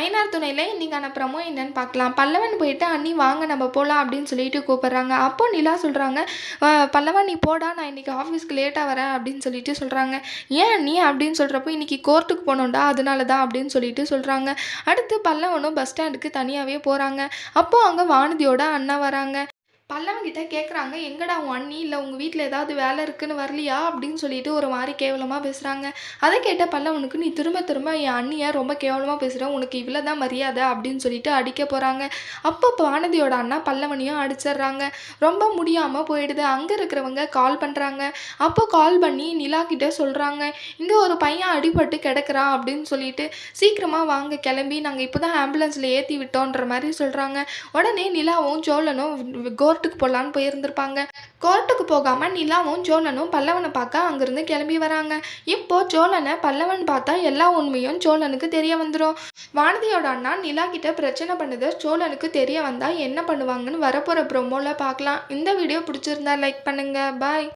ஐனார் துணையில இன்னைக்கான ப்ரமோ என்னன்னு பார்க்கலாம். பல்லவன் போயிட்டு அண்ணி வாங்க நம்ம போலாம் அப்படின்னு சொல்லிட்டு கூப்பிடுறாங்க. அப்போ நிலா சொல்றாங்க, பல்லவன் நீ போடா, நான் இன்னைக்கு ஆஃபீஸ்க்கு லேட்டாக வரேன் அப்படின்னு சொல்லிட்டு சொல்றாங்க. ஏன் அண்ணி அப்படின்னு சொல்றப்போ, இன்னைக்கு கோர்ட்டுக்கு போனோம்டா அதனால தான் அப்படின்னு சொல்லிட்டு சொல்றாங்க. அடுத்து பல்லவனும் பஸ் ஸ்டாண்டுக்கு தனியாகவே போறாங்க. அப்போ அங்கே வானதியோட அண்ணா வராங்க. பல்லவன்கிட்ட கேட்குறாங்க, எங்கடா உன் அண்ணி, இல்லை உங்கள் வீட்டில் ஏதாவது வேலை இருக்குன்னு வரலையா அப்படின்னு சொல்லிட்டு ஒரு மாதிரி கேவலமாக பேசுகிறாங்க. அதை கேட்ட பல்லவனுக்கு, நீ திரும்ப திரும்ப என் அண்ணியை ரொம்ப கேவலமாக பேசுகிற, உனக்கு இவ்வளோ தான் மரியாதை அப்படின்னு சொல்லிட்டு அடிக்க போகிறாங்க. அப்போ வானதியோட அண்ணா பல்லவனையும் அடிச்சிடுறாங்க. ரொம்ப முடியாமல் போயிடுது. அங்கே இருக்கிறவங்க கால் பண்ணுறாங்க. அப்போ கால் பண்ணி நிலா கிட்ட சொல்கிறாங்க, இங்கே ஒரு பையன் அடிபட்டு கிடக்குறான் அப்படின்னு சொல்லிட்டு, சீக்கிரமாக வாங்க கிளம்பி, நாங்கள் இப்போ தான் ஆம்புலன்ஸில் ஏற்றி விட்டோன்ற மாதிரி சொல்கிறாங்க. உடனே நிலாவும் சோழனும் கோர்ட்டுக்கு போகலான்னு போயிருந்திருப்பாங்க. கோர்ட்டுக்கு போகாமல் நிலாவும் சோழனும் பல்லவனை பார்க்க அங்கேருந்து கிளம்பி வராங்க. இப்போ சோழனை பல்லவன் பார்த்தா எல்லா உண்மையும் சோழனுக்கு தெரிய வந்துடும். வானதியோட அண்ணா நிலா கிட்ட பிரச்சனை பண்ணுது சோழனுக்கு தெரிய வந்தால் என்ன பண்ணுவாங்கன்னு வரப்போகிற ப்ரோமோவில் பார்க்கலாம். இந்த வீடியோ பிடிச்சிருந்தா லைக் பண்ணுங்கள். பாய்.